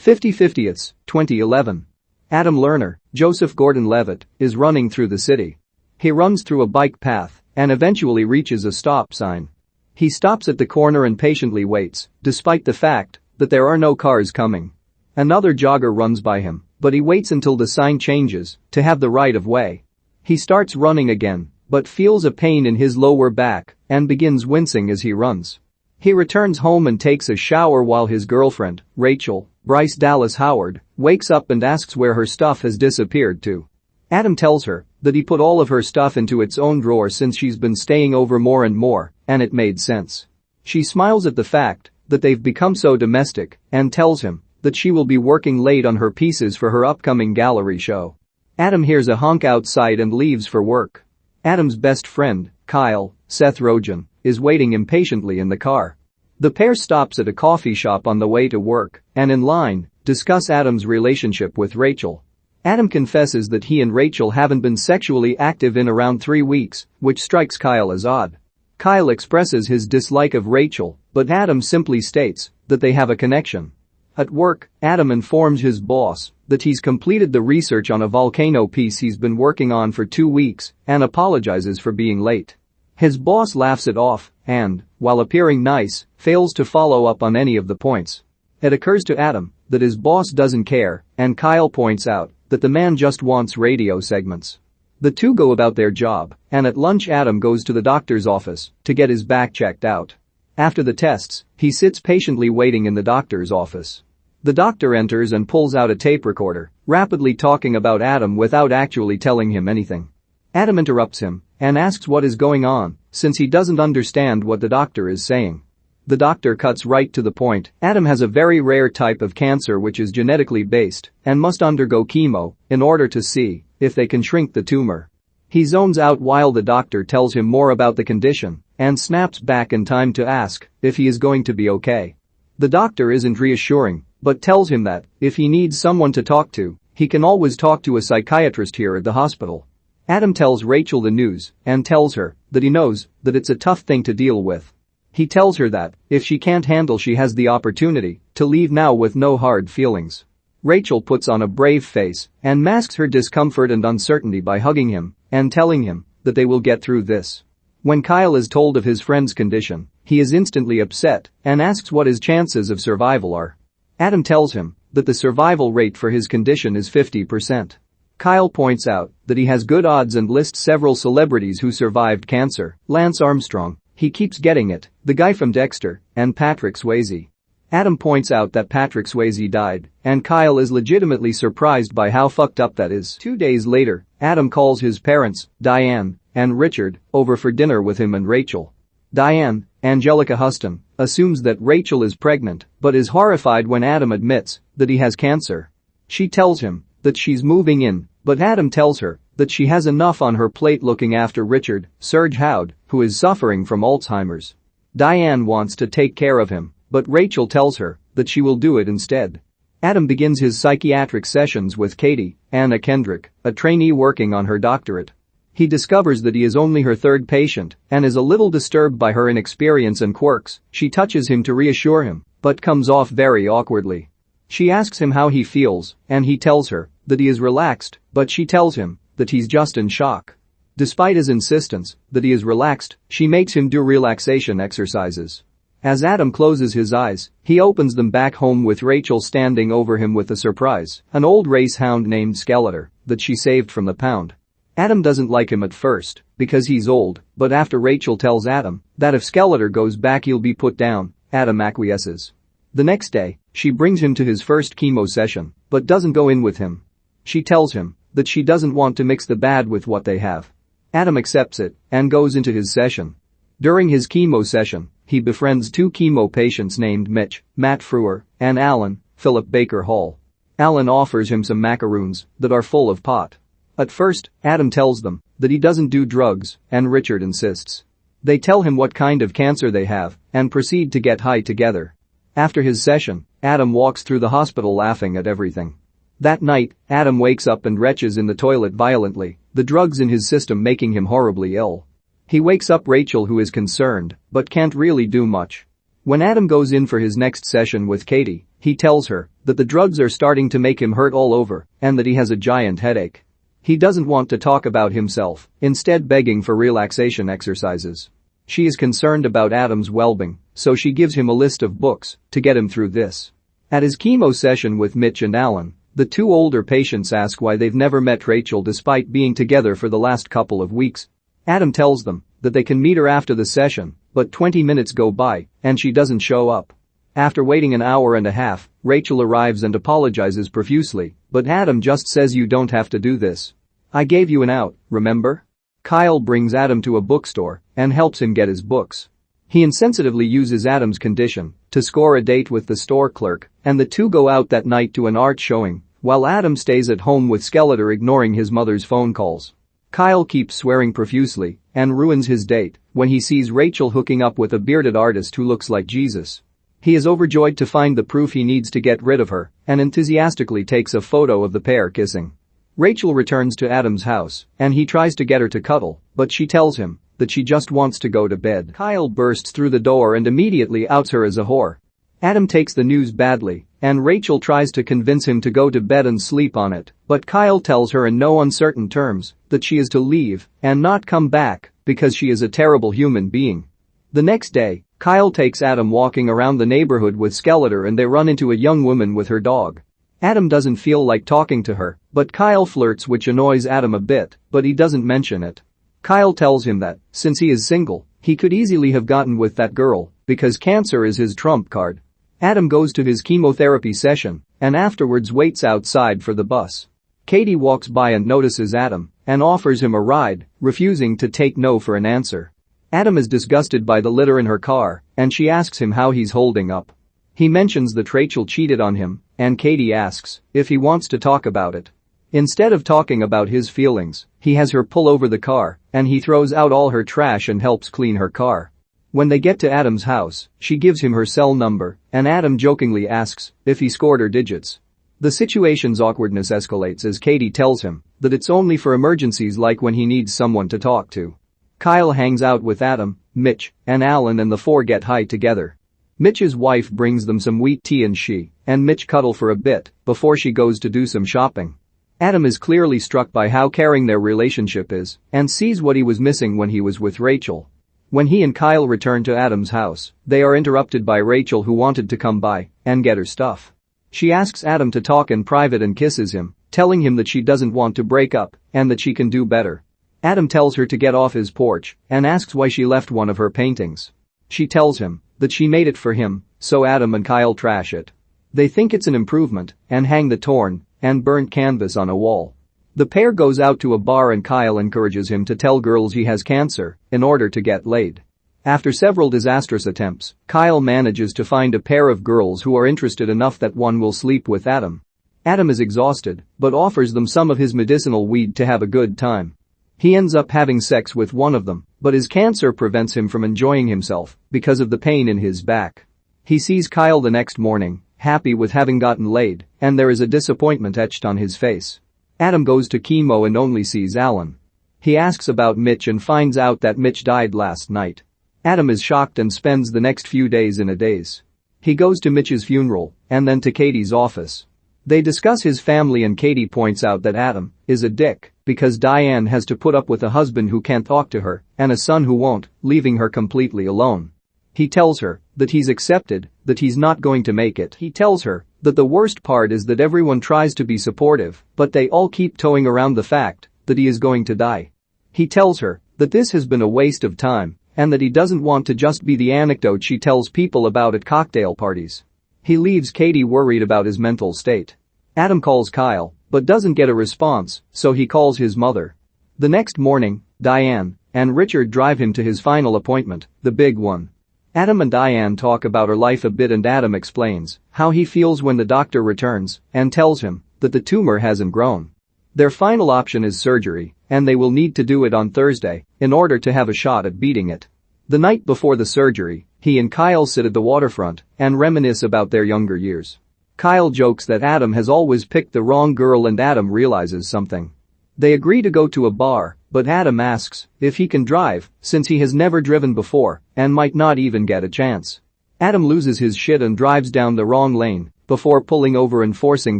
50/50ths, 2011. Adam Lerner, Joseph Gordon-Levitt, is running through the city. He runs through a bike path and eventually reaches a stop sign. He stops at the corner and patiently waits, despite the fact that there are no cars coming. Another jogger runs by him, but he waits until the sign changes to have the right of way. He starts running again, but feels a pain in his lower back and begins wincing as he runs. He returns home and takes a shower while his girlfriend, Rachel, Bryce Dallas Howard, wakes up and asks where her stuff has disappeared to. Adam tells her that he put all of her stuff into its own drawer since she's been staying over more and more, and it made sense. She smiles at the fact that they've become so domestic and tells him that she will be working late on her pieces for her upcoming gallery show. Adam hears a honk outside and leaves for work. Adam's best friend, Kyle, Seth Rogen, is waiting impatiently in the car. The pair stops at a coffee shop on the way to work and in line discuss Adam's relationship with Rachel. Adam confesses that he and Rachel haven't been sexually active in around 3 weeks, which strikes Kyle as odd. Kyle expresses his dislike of Rachel, but Adam simply states that they have a connection. At work, Adam informs his boss that he's completed the research on a volcano piece he's been working on for 2 weeks and apologizes for being late. His boss laughs it off and, while appearing nice, fails to follow up on any of the points. It occurs to Adam that his boss doesn't care, and Kyle points out that the man just wants radio segments. The two go about their job, and at lunch Adam goes to the doctor's office to get his back checked out. After the tests, he sits patiently waiting in the doctor's office. The doctor enters and pulls out a tape recorder, rapidly talking about Adam without actually telling him anything. Adam interrupts him and asks what is going on, since he doesn't understand what the doctor is saying. The doctor cuts right to the point. Adam has a very rare type of cancer which is genetically based and must undergo chemo in order to see if they can shrink the tumor. He zones out while the doctor tells him more about the condition and snaps back in time to ask if he is going to be okay. The doctor isn't reassuring, but tells him that if he needs someone to talk to, he can always talk to a psychiatrist here at the hospital. Adam tells Rachel the news and tells her that he knows that it's a tough thing to deal with. He tells her that if she can't handle, she has the opportunity to leave now with no hard feelings. Rachel puts on a brave face and masks her discomfort and uncertainty by hugging him and telling him that they will get through this. When Kyle is told of his friend's condition, he is instantly upset and asks what his chances of survival are. Adam tells him that the survival rate for his condition is 50%. Kyle points out that he has good odds and lists several celebrities who survived cancer: Lance Armstrong, he keeps getting it, the guy from Dexter, and Patrick Swayze. Adam points out that Patrick Swayze died, and Kyle is legitimately surprised by how fucked up that is. 2 days later, Adam calls his parents, Diane and Richard, over for dinner with him and Rachel. Diane, Angelica Huston, assumes that Rachel is pregnant but is horrified when Adam admits that he has cancer. She tells him that she's moving in, but Adam tells her that she has enough on her plate looking after Richard, Serge Howd, who is suffering from Alzheimer's. Diane wants to take care of him, but Rachel tells her that she will do it instead. Adam begins his psychiatric sessions with Katie, Anna Kendrick, a trainee working on her doctorate. He discovers that he is only her third patient and is a little disturbed by her inexperience and quirks. She touches him to reassure him, but comes off very awkwardly. She asks him how he feels, and he tells her that he is relaxed, but she tells him that he's just in shock. Despite his insistence that he is relaxed, she makes him do relaxation exercises. As Adam closes his eyes, he opens them back home with Rachel standing over him with a surprise, an old race hound named Skeletor that she saved from the pound. Adam doesn't like him at first because he's old, but after Rachel tells Adam that if Skeletor goes back he'll be put down, Adam acquiesces. The next day, she brings him to his first chemo session, but doesn't go in with him. She tells him that she doesn't want to mix the bad with what they have. Adam accepts it and goes into his session. During his chemo session, he befriends 2 chemo patients named Mitch, Matt Frewer, and Alan, Philip Baker Hall. Alan offers him some macaroons that are full of pot. At first, Adam tells them that he doesn't do drugs, and Richard insists. They tell him what kind of cancer they have and proceed to get high together. After his session, Adam walks through the hospital laughing at everything. That night, Adam wakes up and retches in the toilet violently, the drugs in his system making him horribly ill. He wakes up Rachel, who is concerned but can't really do much. When Adam goes in for his next session with Katie, he tells her that the drugs are starting to make him hurt all over and that he has a giant headache. He doesn't want to talk about himself, instead begging for relaxation exercises. She is concerned about Adam's well-being, so she gives him a list of books to get him through this. At his chemo session with Mitch and Alan, the two older patients ask why they've never met Rachel despite being together for the last couple of weeks. Adam tells them that they can meet her after the session, but 20 minutes go by and she doesn't show up. After waiting an hour and a half, Rachel arrives and apologizes profusely, but Adam just says you don't have to do this. I gave you an out, remember? Kyle brings Adam to a bookstore and helps him get his books. He insensitively uses Adam's condition to score a date with the store clerk, and the two go out that night to an art showing, while Adam stays at home with Skeletor ignoring his mother's phone calls. Kyle keeps swearing profusely and ruins his date when he sees Rachel hooking up with a bearded artist who looks like Jesus. He is overjoyed to find the proof he needs to get rid of her and enthusiastically takes a photo of the pair kissing. Rachel returns to Adam's house and he tries to get her to cuddle, but she tells him that she just wants to go to bed. Kyle bursts through the door and immediately outs her as a whore. Adam takes the news badly and Rachel tries to convince him to go to bed and sleep on it, but Kyle tells her in no uncertain terms that she is to leave and not come back because she is a terrible human being. The next day, Kyle takes Adam walking around the neighborhood with Skeletor and they run into a young woman with her dog. Adam doesn't feel like talking to her, but Kyle flirts, which annoys Adam a bit, but he doesn't mention it. Kyle tells him that, since he is single, he could easily have gotten with that girl because cancer is his trump card. Adam goes to his chemotherapy session and afterwards waits outside for the bus. Katie walks by and notices Adam and offers him a ride, refusing to take no for an answer. Adam is disgusted by the litter in her car and she asks him how he's holding up. He mentions that Rachel cheated on him and Katie asks if he wants to talk about it. Instead of talking about his feelings, he has her pull over the car and he throws out all her trash and helps clean her car. When they get to Adam's house, she gives him her cell number and Adam jokingly asks if he scored her digits. The situation's awkwardness escalates as Katie tells him that it's only for emergencies like when he needs someone to talk to. Kyle hangs out with Adam, Mitch, and Alan and the four get high together. Mitch's wife brings them some wheat tea and she and Mitch cuddle for a bit before she goes to do some shopping. Adam is clearly struck by how caring their relationship is and sees what he was missing when he was with Rachel. When he and Kyle return to Adam's house, they are interrupted by Rachel, who wanted to come by and get her stuff. She asks Adam to talk in private and kisses him, telling him that she doesn't want to break up and that she can do better. Adam tells her to get off his porch and asks why she left one of her paintings. She tells him that she made it for him, so Adam and Kyle trash it. They think it's an improvement and hang the torn and burnt canvas on a wall. The pair goes out to a bar and Kyle encourages him to tell girls he has cancer in order to get laid. After several disastrous attempts, Kyle manages to find a pair of girls who are interested enough that one will sleep with Adam. Adam is exhausted but offers them some of his medicinal weed to have a good time. He ends up having sex with one of them, but his cancer prevents him from enjoying himself because of the pain in his back. He sees Kyle the next morning, happy with having gotten laid, and there is a disappointment etched on his face. Adam goes to chemo and only sees Alan. He asks about Mitch and finds out that Mitch died last night. Adam is shocked and spends the next few days in a daze. He goes to Mitch's funeral and then to Katie's office. They discuss his family and Katie points out that Adam is a dick because Diane has to put up with a husband who can't talk to her and a son who won't, leaving her completely alone. He tells her that he's accepted, that he's not going to make it. He tells her that the worst part is that everyone tries to be supportive, but they all keep towing around the fact that he is going to die. He tells her that this has been a waste of time and that he doesn't want to just be the anecdote she tells people about at cocktail parties. He leaves Katie worried about his mental state. Adam calls Kyle, but doesn't get a response, so he calls his mother. The next morning, Diane and Richard drive him to his final appointment, the big one. Adam and Diane talk about her life a bit and Adam explains how he feels when the doctor returns and tells him that the tumor hasn't grown. Their final option is surgery, and they will need to do it on Thursday in order to have a shot at beating it. The night before the surgery, he and Kyle sit at the waterfront and reminisce about their younger years. Kyle jokes that Adam has always picked the wrong girl and Adam realizes something. They agree to go to a bar, but Adam asks if he can drive since he has never driven before and might not even get a chance. Adam loses his shit and drives down the wrong lane before pulling over and forcing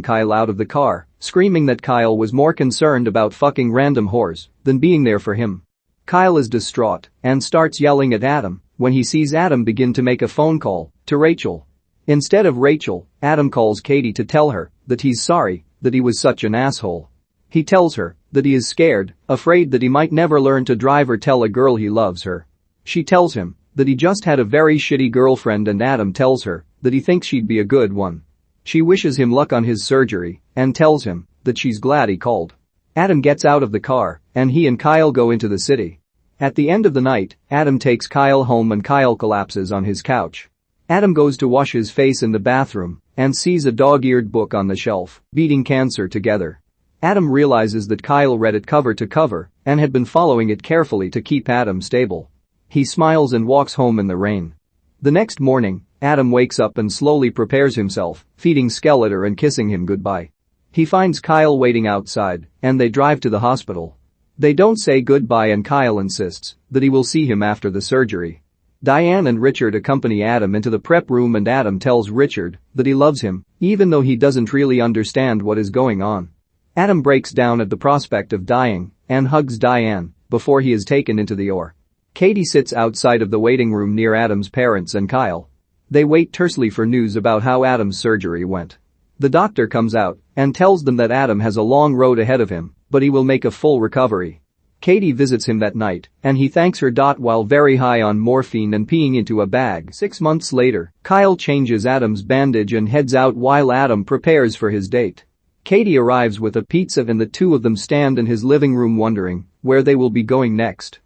Kyle out of the car, screaming that Kyle was more concerned about fucking random whores than being there for him. Kyle is distraught and starts yelling at Adam when he sees Adam begin to make a phone call to Rachel. Instead of Rachel, Adam calls Katie to tell her that he's sorry that he was such an asshole. He tells her that he is scared, afraid that he might never learn to drive or tell a girl he loves her. She tells him that he just had a very shitty girlfriend, and Adam tells her that he thinks she'd be a good one. She wishes him luck on his surgery and tells him that she's glad he called. Adam gets out of the car and he and Kyle go into the city. At the end of the night, Adam takes Kyle home and Kyle collapses on his couch. Adam goes to wash his face in the bathroom and sees a dog-eared book on the shelf, Beating Cancer Together. Adam realizes that Kyle read it cover to cover and had been following it carefully to keep Adam stable. He smiles and walks home in the rain. The next morning, Adam wakes up and slowly prepares himself, feeding Skeletor and kissing him goodbye. He finds Kyle waiting outside and they drive to the hospital. They don't say goodbye and Kyle insists that he will see him after the surgery. Diane and Richard accompany Adam into the prep room and Adam tells Richard that he loves him, even though he doesn't really understand what is going on. Adam breaks down at the prospect of dying and hugs Diane before he is taken into the OR. Katie sits outside of the waiting room near Adam's parents and Kyle. They wait tersely for news about how Adam's surgery went. The doctor comes out and tells them that Adam has a long road ahead of him, but he will make a full recovery. Katie visits him that night and he thanks her. While very high on morphine and peeing into a bag. 6 months later, Kyle changes Adam's bandage and heads out while Adam prepares for his date. Katie arrives with a pizza and the two of them stand in his living room wondering where they will be going next.